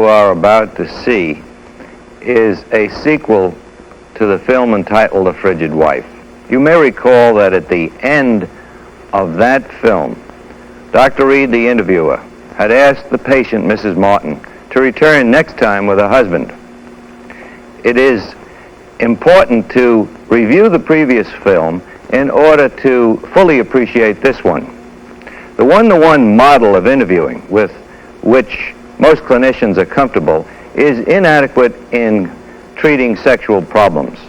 are about to see is a sequel to the film entitled A Frigid Wife. You may recall that at the end of that film, Dr. Reed, the interviewer, had asked the patient, Mrs. Martin, to return next time with her husband. It is important to review the previous film in order to fully appreciate this one. The one-to-one model of interviewing with which most clinicians are comfortable is inadequate in treating sexual problems.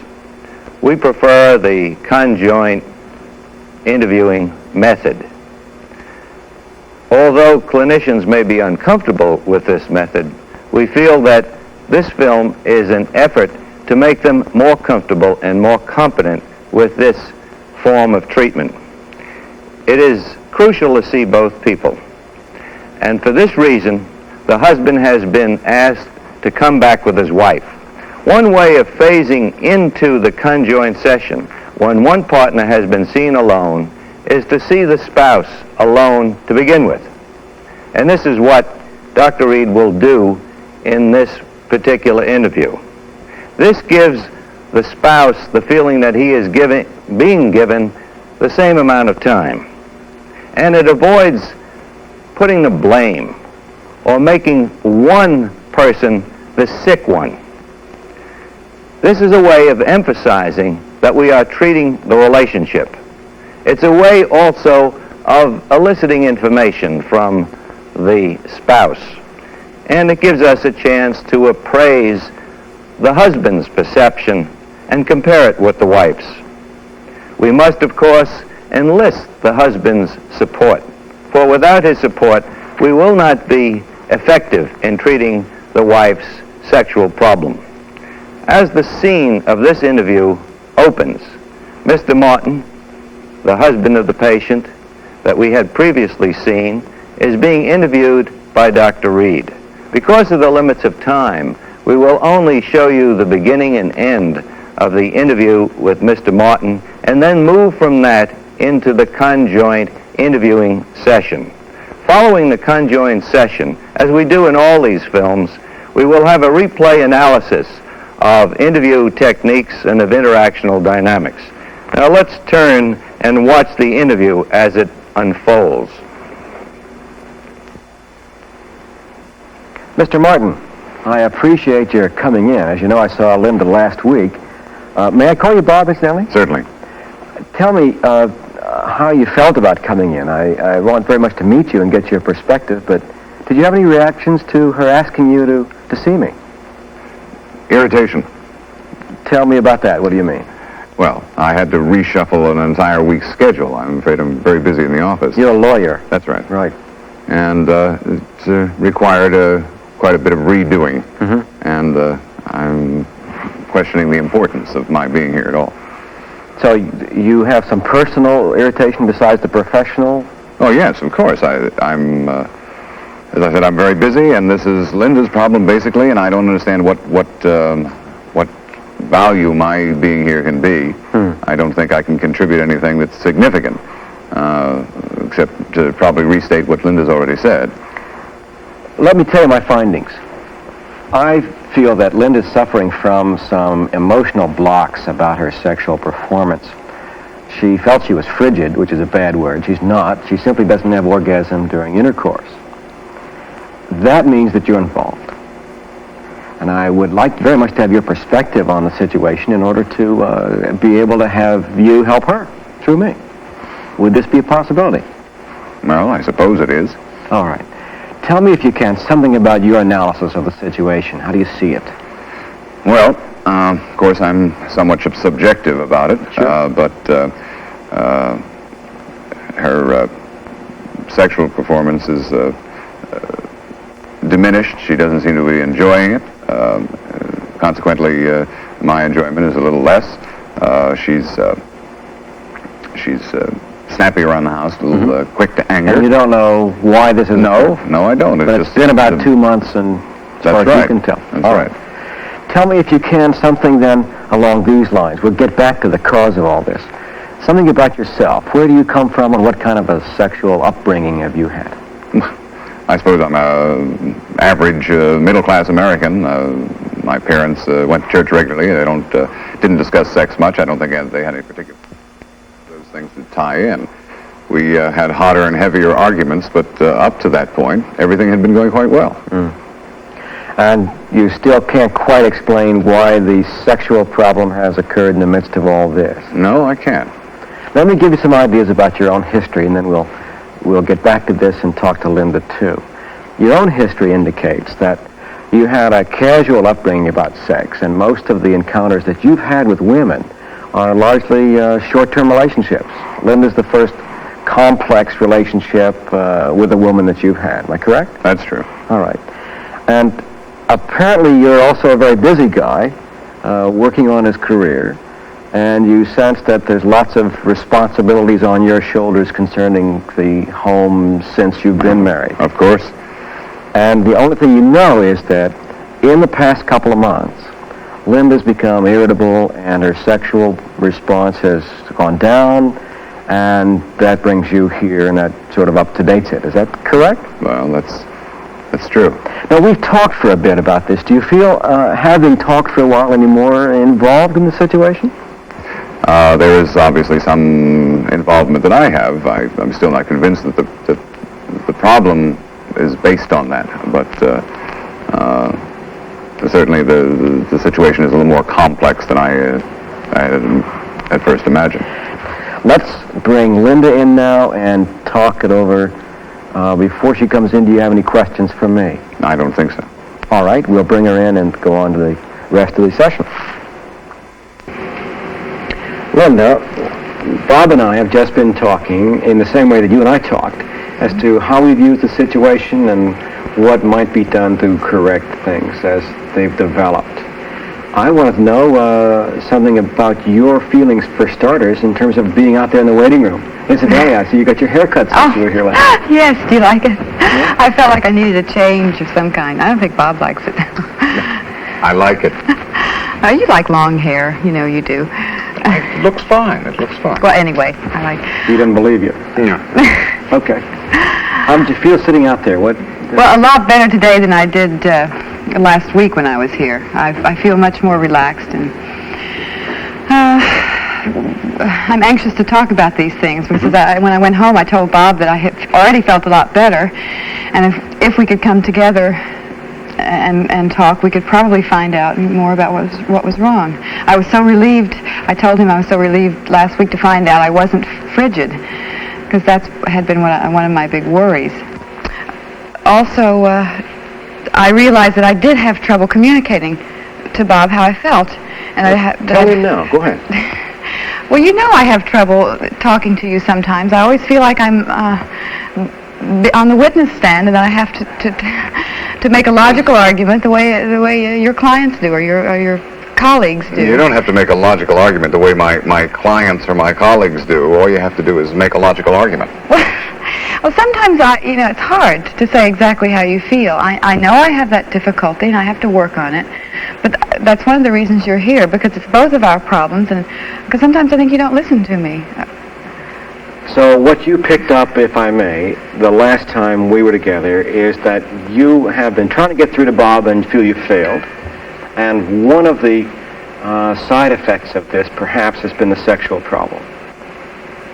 We prefer the conjoint interviewing method. Although clinicians may be uncomfortable with this method, we feel that this film is an effort to make them more comfortable and more competent with this form of treatment. It is crucial to see both people. And for this reason, the husband has been asked to come back with his wife. One way of phasing into the conjoint session when one partner has been seen alone is to see the spouse alone to begin with. And this is what Dr. Reed will do in this particular interview. This gives the spouse the feeling that he is being given the same amount of time. And it avoids putting the blame or making one person the sick one. This is a way of emphasizing that we are treating the relationship. It's a way also of eliciting information from the spouse. And it gives us a chance to appraise the husband's perception and compare it with the wife's. We must, of course, enlist the husband's support, for without his support, we will not be effective in treating the wife's sexual problem. As the scene of this interview opens, Mr. Martin, the husband of the patient that we had previously seen, is being interviewed by Dr. Reed. Because of the limits of time, we will only show you the beginning and end of the interview with Mr. Martin, and then move from that into the conjoint interviewing session. Following the conjoint session, as we do in all these films, we will have a replay analysis of interview techniques and of interactional dynamics. Now let's turn and watch the interview as it unfolds. Mr. Martin, I appreciate your coming in. As you know, I saw Linda last week. May I call you Bob, incidentally? Certainly. Tell me how you felt about coming in. I want very much to meet you and get your perspective, but did you have any reactions to her asking you to see me? Irritation. Tell me about that. What do you mean? Well, I had to reshuffle an entire week's schedule. I'm afraid I'm very busy in the office. You're a lawyer. That's right. Right. And it required quite a bit of redoing. Mm-hmm. And I'm questioning the importance of my being here at all. So you have some personal irritation besides the professional? Oh, yes, of course. I'm as I said, I'm very busy, and this is Linda's problem, basically, and I don't understand what value my being here can be. I don't think I can contribute anything that's significant, except to probably restate what Linda's already said. Let me tell you my findings. I feel that Linda's suffering from some emotional blocks about her sexual performance. She felt she was frigid, which is a bad word. She's not. She simply doesn't have orgasm during intercourse. That means that you're involved. And I would like very much to have your perspective on the situation in order to be able to have you help her through me. Would this be a possibility? Well, I suppose it is. All right. Tell me, if you can, something about your analysis of the situation. How do you see it? Well, of course, I'm somewhat subjective about it. Sure. But her sexual performance is diminished. She doesn't seem to be enjoying it. Consequently, my enjoyment is a little less. She's snappy around the house, a little quick to anger. And you don't know why this is... No, I don't. But it's been about 2 months, and as far as you can tell. That's all right. Tell me, if you can, something then along these lines. We'll get back to the cause of all this. Something about yourself. Where do you come from, and what kind of a sexual upbringing have you had? I suppose I'm a average middle-class American. My parents went to church regularly. They didn't discuss sex much. I don't think they had any particular those things to tie in. We had hotter and heavier arguments, but up to that point, everything had been going quite well. And you still can't quite explain why the sexual problem has occurred in the midst of all this. No, I can't. Let me give you some ideas about your own history, and then we'll get back to this and talk to Linda, too. Your own history indicates that you had a casual upbringing about sex, and most of the encounters that you've had with women are largely short-term relationships. Linda's the first complex relationship with a woman that you've had. Am I correct? That's true. All right. And apparently you're also a very busy guy working on his career, and you sense that there's lots of responsibilities on your shoulders concerning the home since you've been married. Of course. And the only thing you know is that in the past couple of months, Linda's become irritable and her sexual response has gone down, and that brings you here and that sort of up-to-dates it. Is that correct? Well, that's true. Now, we've talked for a bit about this. Do you feel, having talked for a while, any more involved in the situation? There is obviously some involvement that I have. I'm still not convinced that the problem is based on that, but certainly the situation is a little more complex than I had at first imagined. Let's bring Linda in now and talk it over. Before she comes in, do you have any questions for me? I don't think so. All right, we'll bring her in and go on to the rest of the session. Linda, Bob and I have just been talking in the same way that you and I talked as to how we view the situation and what might be done to correct things as they've developed. I want to know something about your feelings, for starters, in terms of being out there in the waiting room. Incidentally, I see you got your hair cut since you were here last. Yes, do you like it? Yeah. I felt like I needed a change of some kind. I don't think Bob likes it. I like it. You like long hair. You know you do. It looks fine. It looks fine. Well, anyway, I like... He didn't believe you. No. Okay. How did you feel sitting out there? What? Well, a lot better today than I did last week when I was here. I feel much more relaxed, and I'm anxious to talk about these things because when I went home, I told Bob that I had already felt a lot better, and if we could come together and talk, we could probably find out more about what was wrong. I was so relieved. I told him I was so relieved last week to find out I wasn't frigid, because that had been one of my big worries. Also, I realized that I did have trouble communicating to Bob how I felt. And Tell him now. Go ahead. Well, you know I have trouble talking to you sometimes. I always feel like I'm on the witness stand, and I have to make a logical argument the way your clients do or your colleagues do. You don't have to make a logical argument the way my clients or my colleagues do. All you have to do is make a logical argument. Well, sometimes it's hard to say exactly how you feel. I know I have that difficulty, and I have to work on it. But that's one of the reasons you're here, because it's both of our problems, and because sometimes I think you don't listen to me. So what you picked up, if I may, the last time we were together, is that you have been trying to get through to Bob and feel you failed. And one of the side effects of this, perhaps, has been the sexual problem.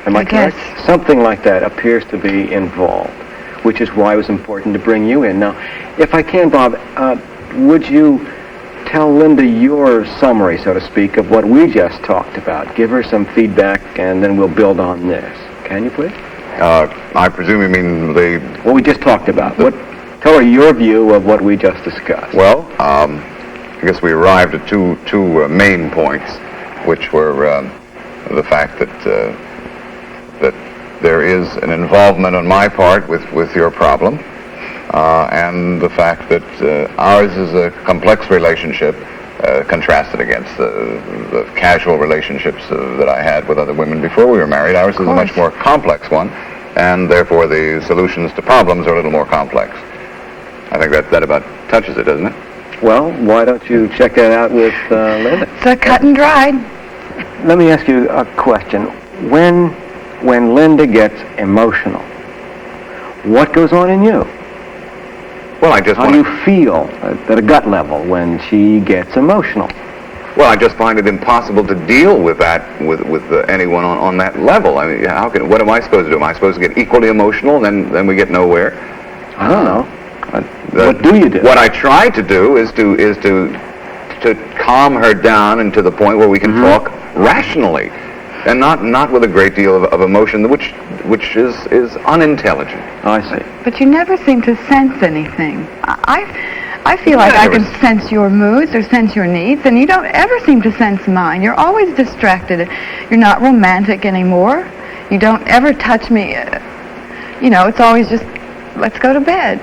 Am I correct? Guess. Something like that appears to be involved, which is why it was important to bring you in. Now, if I can, Bob, would you tell Linda your summary, so to speak, of what we just talked about? Give her some feedback, and then we'll build on this. Can you, please? I presume you mean what we just talked about. Tell her your view of what we just discussed. Well, I guess we arrived at two main points, which were the fact that there is an involvement on my part with your problem, and the fact that ours is a complex relationship contrasted against the casual relationships that I had with other women before we were married. Ours is a much more complex one, and therefore the solutions to problems are a little more complex. I think that about touches it, doesn't it? Well, why don't you check that out with Linda? It's cut and dried. Let me ask you a question. When Linda gets emotional, what goes on in you? Well, I just How want do you feel at a gut level when she gets emotional? Well, I just find it impossible to deal with that with anyone on that level. I mean, what am I supposed to do? Am I supposed to get equally emotional and then we get nowhere? I don't know. What do you do? What I try to do is to calm her down and to the point where we can talk rationally, and not with a great deal of emotion, which is unintelligent. I see. But you never seem to sense anything. I feel like I can sense your moods or sense your needs, and you don't ever seem to sense mine. You're always distracted. You're not romantic anymore. You don't ever touch me. It's always just, let's go to bed.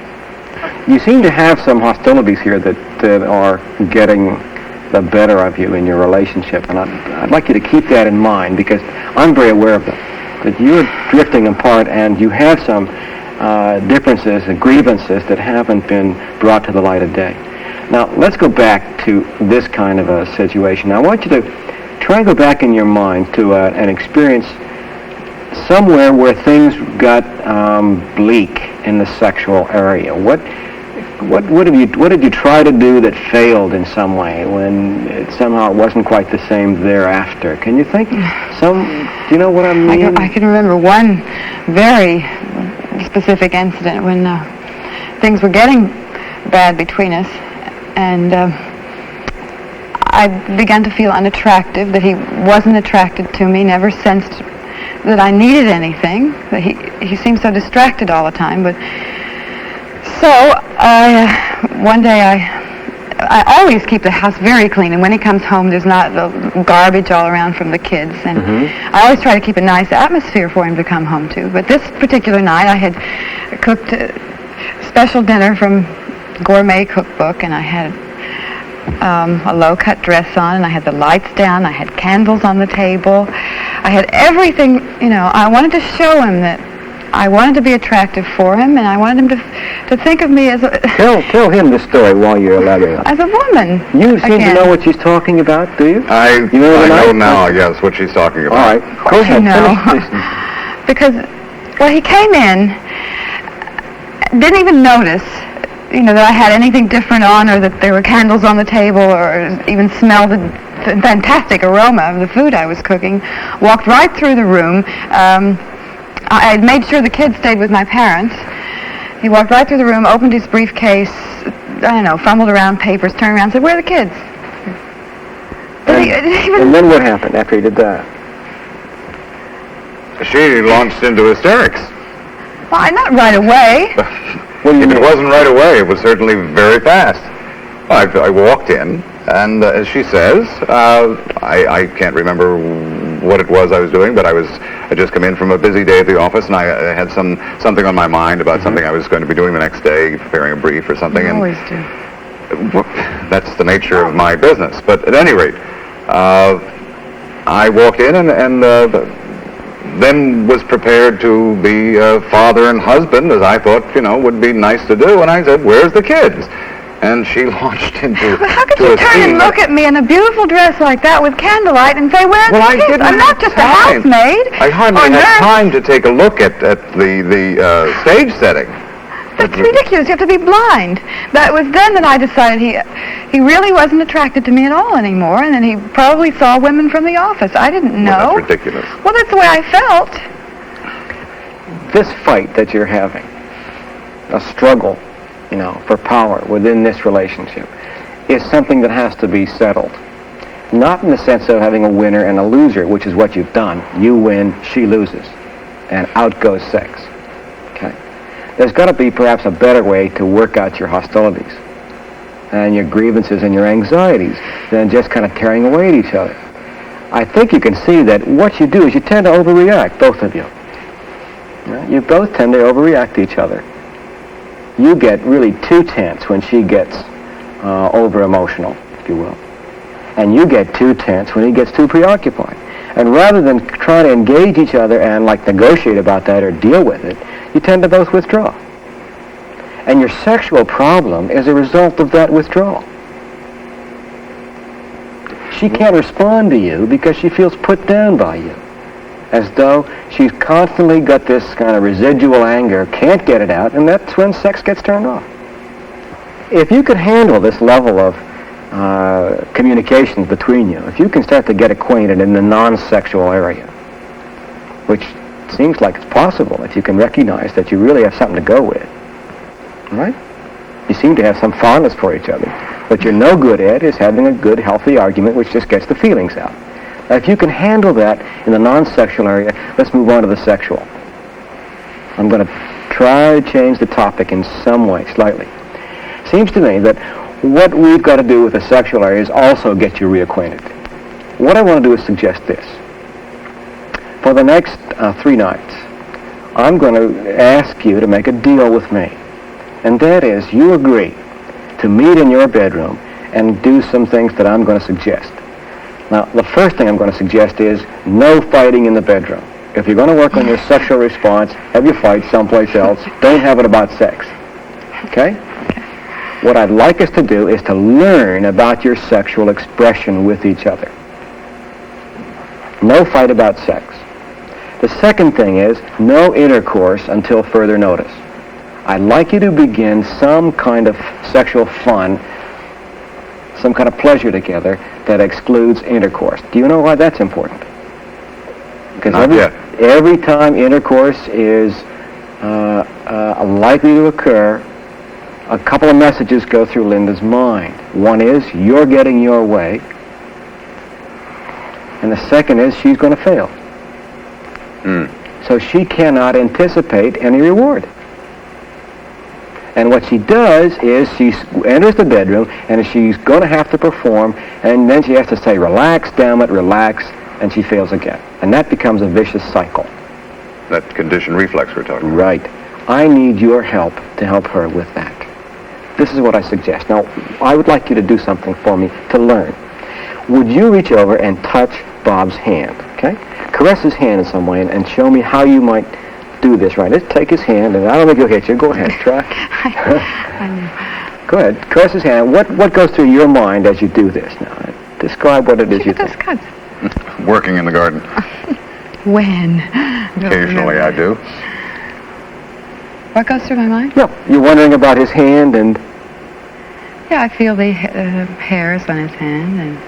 You seem to have some hostilities here that are getting the better of you in your relationship, and I'd like you to keep that in mind, because I'm very aware of them, that you're drifting apart and you have some differences and grievances that haven't been brought to the light of day. Now, let's go back to this kind of a situation. I want you to try and go back in your mind to an experience somewhere where things got bleak in the sexual area. What did you try to do that failed in some way when somehow it wasn't quite the same thereafter? Can you think do you know what I mean? I can remember one very specific incident when things were getting bad between us, and I began to feel unattractive, that he wasn't attracted to me, never sensed that I needed anything, that he seemed so distracted all the time. But so one day I always keep the house very clean, and when he comes home there's not the garbage all around from the kids, and I always try to keep a nice atmosphere for him to come home to. But this particular night I had cooked a special dinner from Gourmet Cookbook, and I had a low-cut dress on, and I had the lights down, I had candles on the table, I had everything. I wanted to show him that I wanted to be attractive for him, and I wanted him to think of me as a... Tell him the story while you're elaborating. As a woman. You seem to know what she's talking about, do you? I know now, yes, what she's talking about. All right, go ahead. Because, he came in, didn't even notice, that I had anything different on, or that there were candles on the table, or even smelled the fantastic aroma of the food I was cooking. Walked right through the room. I had made sure the kids stayed with my parents. He walked right through the room, opened his briefcase, fumbled around papers, turned around and said, "Where are the kids?" And then what happened after he did that? She launched into hysterics. Well, not right away. If it wasn't right away, it was certainly very fast. I walked in, and as she says, I can't remember what it was I was doing, but I just come in from a busy day at the office, and I had something on my mind about something I was going to be doing the next day, preparing a brief or something. You always do. That's the nature of my business. But at any rate, I walked in and then was prepared to be a father and husband, as I thought, would be nice to do. And I said, "Where's the kids?" And she launched into But how could you turn and look at me in a beautiful dress like that with candlelight and say, "Where's the kids?" I'm not just a housemaid. I hardly had time to take a look at the stage setting. That's ridiculous. You have to be blind. That was then that I decided he really wasn't attracted to me at all anymore, and then he probably saw women from the office. I didn't know. Well, that's ridiculous. Well, that's the way I felt. This fight that you're having, a struggle, for power within this relationship, is something that has to be settled. Not in the sense of having a winner and a loser, which is what you've done. You win, she loses, and out goes sex. Okay. There's got to be perhaps a better way to work out your hostilities and your grievances and your anxieties than just kind of tearing away at each other. I think you can see that what you do is you tend to overreact, both of you. You both tend to overreact to each other. You get really too tense when she gets over-emotional, if you will. And you get too tense when he gets too preoccupied. And rather than try to engage each other and negotiate about that or deal with it, you tend to both withdraw. And your sexual problem is a result of that withdrawal. She can't respond to you because she feels put down by you, as though she's constantly got this kind of residual anger, can't get it out, and that's when sex gets turned off. if you could handle this level of communications between you, if you can start to get acquainted in the non-sexual area, which seems like it's possible if you can recognize that you really have something to go with, right? You seem to have some fondness for each other. What you're no good at is having a good, healthy argument which just gets the feelings out. Now, if you can handle that in the non-sexual area, let's move on to the sexual. I'm going to try to change the topic in some way, slightly. Seems to me that what we've got to do with the sexual area is also get you reacquainted. What I want to do is suggest this. For the next 3 nights, I'm going to ask you to make a deal with me. And that is, you agree to meet in your bedroom and do some things that I'm going to suggest. Now, the first thing I'm going to suggest is no fighting in the bedroom. If you're going to work on your sexual response, have your fight someplace else. Don't have it about sex. Okay? What I'd like us to do is to learn about your sexual expression with each other. No fight about sex. The second thing is no intercourse until further notice. I'd like you to begin some kind of sexual fun, some kind of pleasure together that excludes intercourse. Do you know why that's important? Because every time intercourse is likely to occur, a couple of messages go through Linda's mind. One is, you're getting your way. And the second is, she's going to fail. So she cannot anticipate any reward. And what she does is she enters the bedroom, and she's going to have to perform, and then she has to say, relax, damn it, relax, and she fails again. And that becomes a vicious cycle. That conditioned reflex we're talking about. Right. I need your help to help her with that. This is what I suggest. Now, I would like you to do something for me to learn. Would you reach over and touch Bob's hand, okay? Caress his hand in some way and show me how you might do this, right? Let's take his hand, and I don't think he'll hit you. Go ahead, try. Go ahead. Caress his hand. What goes through your mind as you do this now? Describe what it is you think. Working in the garden. When? Occasionally I do. What goes through my mind? No, you're wondering about his hand and... Yeah, I feel the hairs on his hand. And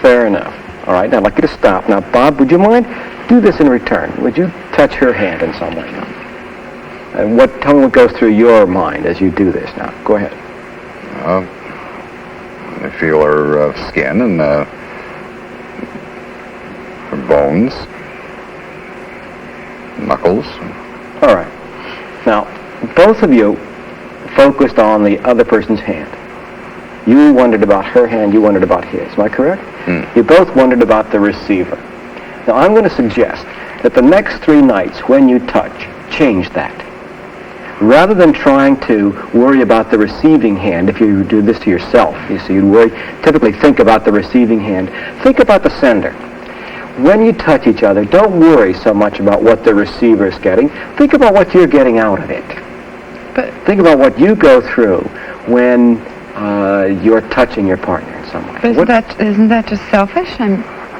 Fair enough. All right, now I'd like you to stop. Now, Bob, would you mind? Do this in return. Would you touch her hand in some way now? And tell me what goes through your mind as you do this now. Go ahead. I feel her skin and her bones, knuckles. All right. Now, both of you focused on the other person's hand. You wondered about her hand, you wondered about his. Am I correct? You both wondered about the receiver. Now, I'm going to suggest that the next 3 nights when you touch, change that. Rather than trying to worry about the receiving hand, if you do this to yourself, you see, you'd typically think about the receiving hand. Think about the sender. When you touch each other, don't worry so much about what the receiver is getting. Think about what you're getting out of it. But think about what you go through when you're touching your partner in some way. But isn't that just selfish?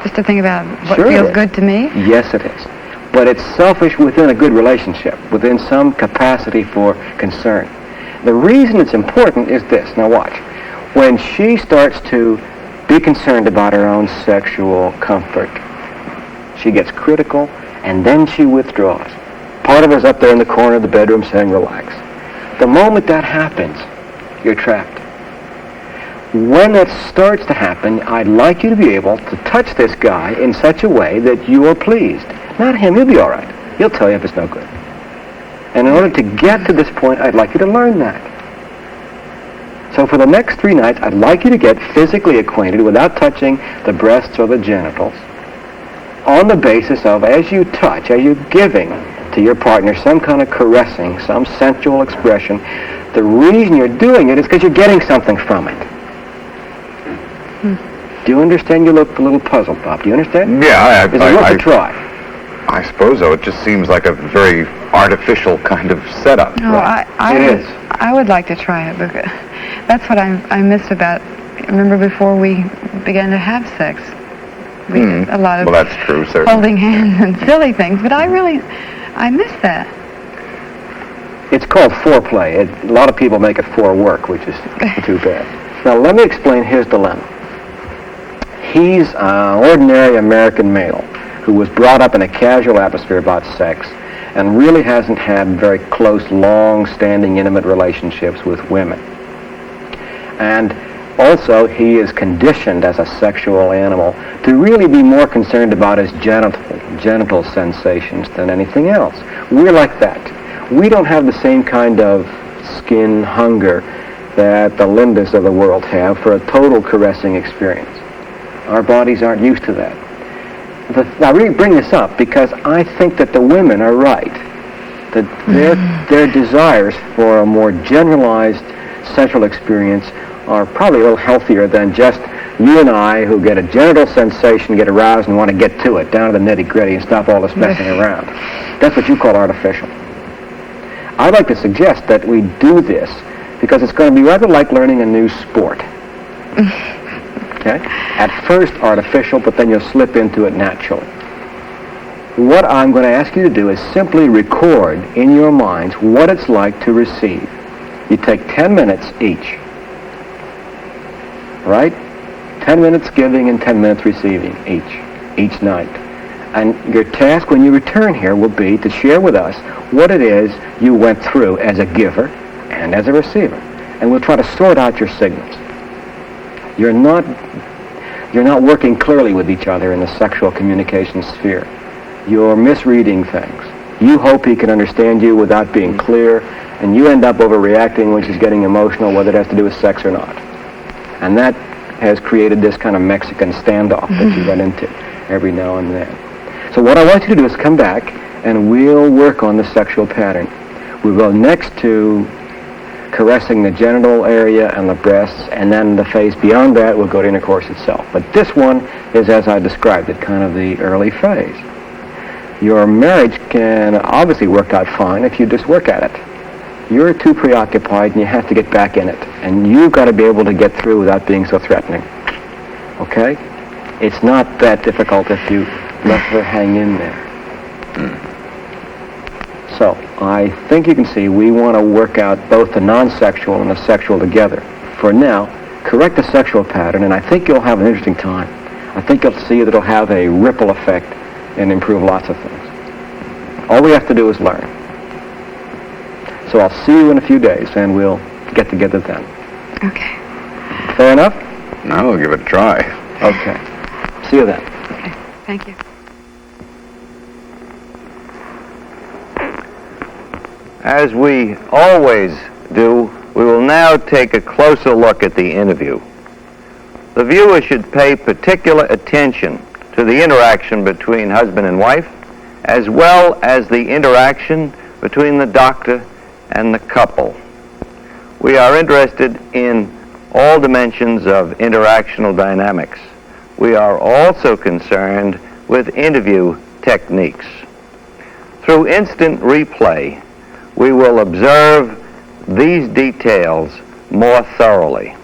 Just to think about what Sure feels it is. good to me? Yes, it is. But it's selfish within a good relationship, within some capacity for concern. The reason it's important is this. Now watch. When she starts to be concerned about her own sexual comfort, she gets critical, and then she withdraws. Part of her's up there in the corner of the bedroom saying, relax. The moment that happens, you're trapped. When that starts to happen, I'd like you to be able to touch this guy in such a way that you are pleased. Not him, he'll be all right. He'll tell you if it's no good. And in order to get to this point, I'd like you to learn that. So for the next 3 nights, I'd like you to get physically acquainted without touching the breasts or the genitals, on the basis of, as you touch, as you're giving to your partner some kind of caressing, some sensual expression, the reason you're doing it is because you're getting something from it. Do you understand? You look a little puzzled, Bob. Do you understand? Yeah, It's worth a try. I suppose so. It just seems like a very artificial kind of setup. No, Right. It is. I would like to try it, because that's what I miss about. Remember, before we began to have sex, we did a lot of Well, that's true, certainly. holding hands and silly things. But I miss that. It's called foreplay. A lot of people make it forework, which is too bad. Now, let me explain his dilemma. He's an ordinary American male who was brought up in a casual atmosphere about sex and really hasn't had very close, long-standing, intimate relationships with women. And also, he is conditioned as a sexual animal to really be more concerned about his genital sensations than anything else. We're like that. We don't have the same kind of skin hunger that the Lindas of the world have for a total caressing experience. Our bodies aren't used to that. I really bring this up because I think that the women are right. That their desires for a more generalized sexual experience are probably a little healthier than just you and I who get a genital sensation, get aroused, and want to get to it, down to the nitty-gritty, and stop all this messing around. That's what you call artificial. I'd like to suggest that we do this because it's going to be rather like learning a new sport. Okay? At first artificial, but then you'll slip into it naturally. What I'm going to ask you to do is simply record in your minds what it's like to receive. You take 10 minutes each. Right? 10 minutes giving and 10 minutes receiving each night. And your task when you return here will be to share with us what it is you went through as a giver and as a receiver. And we'll try to sort out your signals. You're not working clearly with each other in the sexual communication sphere. You're misreading things. You hope he can understand you without being clear, and you end up overreacting when she's getting emotional, whether it has to do with sex or not. And that has created this kind of Mexican standoff that you run into every now and then. So what I want you to do is come back, and we'll work on the sexual pattern. We will next to caressing the genital area and the breasts, and then the phase beyond that we'll go to intercourse itself. But this one is, as I described it, kind of the early phase. Your marriage can obviously work out fine if you just work at it. You're too preoccupied and you have to get back in it. And you've got to be able to get through without being so threatening. Okay? It's not that difficult if you let her hang in there. So, I think you can see we want to work out both the non-sexual and the sexual together. For now, correct the sexual pattern, and I think you'll have an interesting time. I think you'll see that it'll have a ripple effect and improve lots of things. All we have to do is learn. So I'll see you in a few days, and we'll get together then. Okay. Fair enough? No, we'll give it a try. Okay. See you then. Okay. Thank you. As we always do, we will now take a closer look at the interview. The viewer should pay particular attention to the interaction between husband and wife, as well as the interaction between the doctor and the couple. We are interested in all dimensions of interactional dynamics. We are also concerned with interview techniques. Through instant replay, we will observe these details more thoroughly.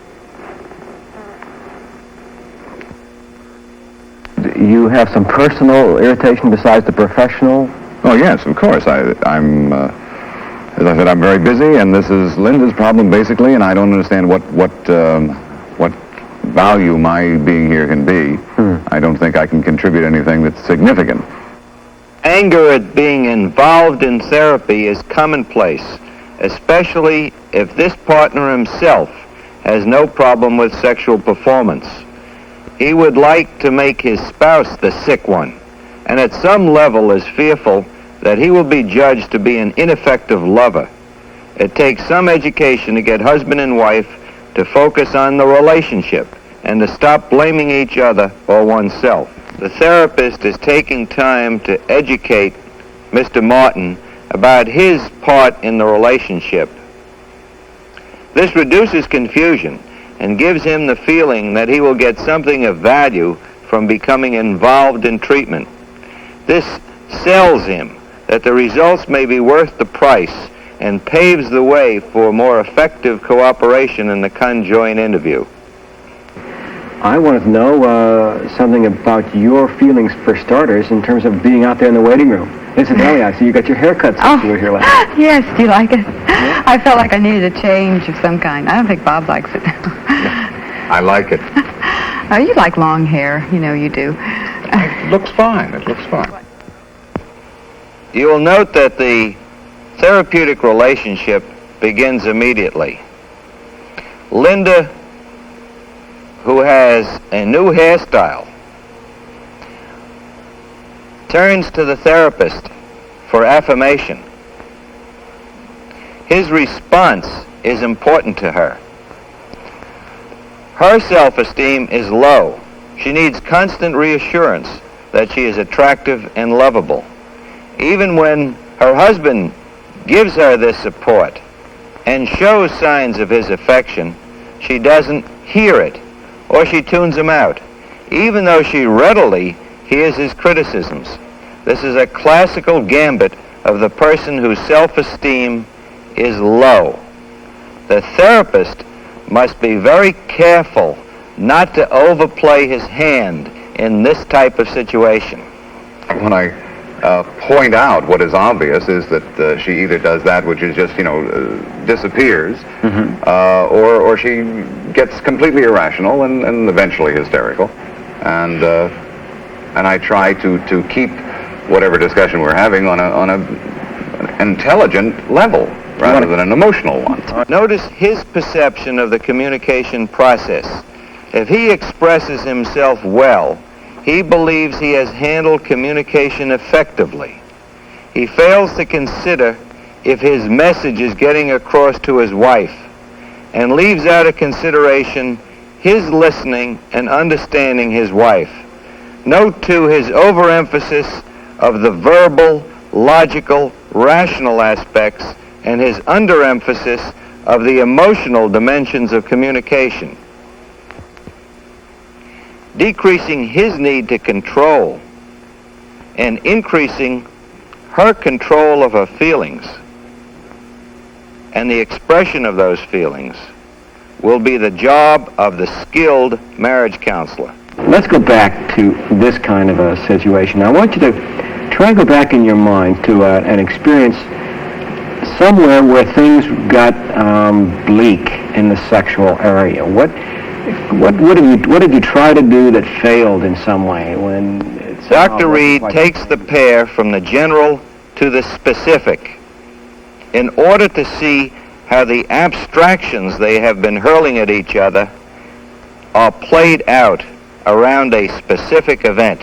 You have some personal irritation besides the professional? Oh, yes, of course. I'm as I said, I'm very busy, and this is Linda's problem, basically, and I don't understand what value my being here can be. I don't think I can contribute anything that's significant. Anger at being involved in therapy is commonplace, especially if this partner himself has no problem with sexual performance. He would like to make his spouse the sick one, and at some level is fearful that he will be judged to be an ineffective lover. It takes some education to get husband and wife to focus on the relationship and to stop blaming each other or oneself. The therapist is taking time to educate Mr. Martin about his part in the relationship. This reduces confusion and gives him the feeling that he will get something of value from becoming involved in treatment. This sells him that the results may be worth the price and paves the way for more effective cooperation in the conjoint interview. I wanted to know something about your feelings, for starters, in terms of being out there in the waiting room. Incidentally, I see you got your hair cut since you were here last. Yes, do you like it? Yeah. I felt like I needed a change of some kind. I don't think Bob likes it. I like it. Oh, you like long hair. You know you do. It looks fine. It looks fine. You will note that the therapeutic relationship begins immediately. Linda, who has a new hairstyle, turns to the therapist for affirmation. His response is important to her. Her self-esteem is low. She needs constant reassurance that she is attractive and lovable. Even when her husband gives her this support and shows signs of his affection, she doesn't hear it, or she tunes him out, even though she readily hears his criticisms. This is a classical gambit of the person whose self-esteem is low. The therapist must be very careful not to overplay his hand in this type of situation. When I point out what is obvious is that she either does that which is just, disappears, or she gets completely irrational and eventually hysterical. And I try to keep whatever discussion we're having on an intelligent level rather than an emotional one. Notice his perception of the communication process. If he expresses himself well, he believes he has handled communication effectively. He fails to consider if his message is getting across to his wife, and leaves out of consideration his listening and understanding his wife. Note, too, his overemphasis of the verbal, logical, rational aspects, and his underemphasis of the emotional dimensions of communication. Decreasing his need to control and increasing her control of her feelings and the expression of those feelings will be the job of the skilled marriage counselor. Let's go back to this kind of a situation. I want you to try and go back in your mind to an experience somewhere where things got bleak in the sexual area. What did you try to do that failed in some way? When Dr. Reed takes the pair from the general to the specific in order to see how the abstractions they have been hurling at each other are played out around a specific event.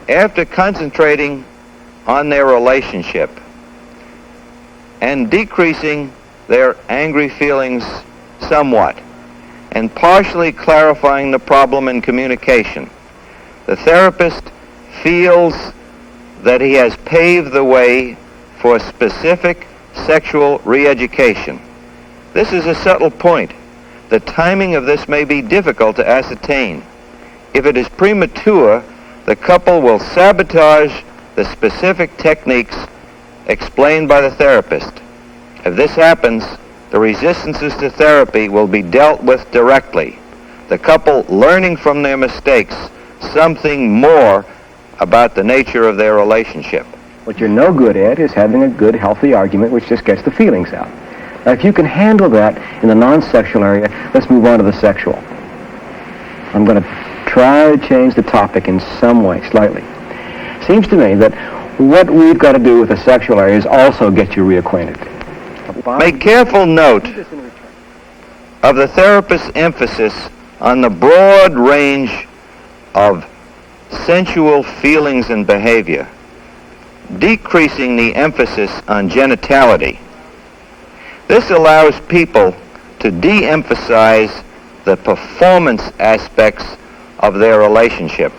After concentrating on their relationship and decreasing their angry feelings somewhat, and partially clarifying the problem in communication, the therapist feels that he has paved the way for specific sexual re-education. This is a subtle point. The timing of this may be difficult to ascertain. If it is premature, the couple will sabotage the specific techniques explained by the therapist. If this happens, the resistances to therapy will be dealt with directly, the couple learning from their mistakes something more about the nature of their relationship. What you're no good at is having a good, healthy argument which just gets the feelings out. Now, if you can handle that in the non-sexual area, let's move on to the sexual. I'm going to try to change the topic in some way, slightly. Seems to me that what we've got to do with the sexual area is also get you reacquainted. Make careful note of the therapist's emphasis on the broad range of sensual feelings and behavior, decreasing the emphasis on genitality. This allows people to de-emphasize the performance aspects of their relationship.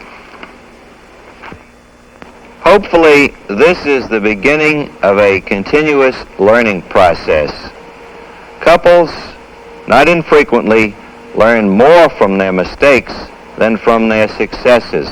Hopefully, this is the beginning of a continuous learning process. Couples, not infrequently, learn more from their mistakes than from their successes.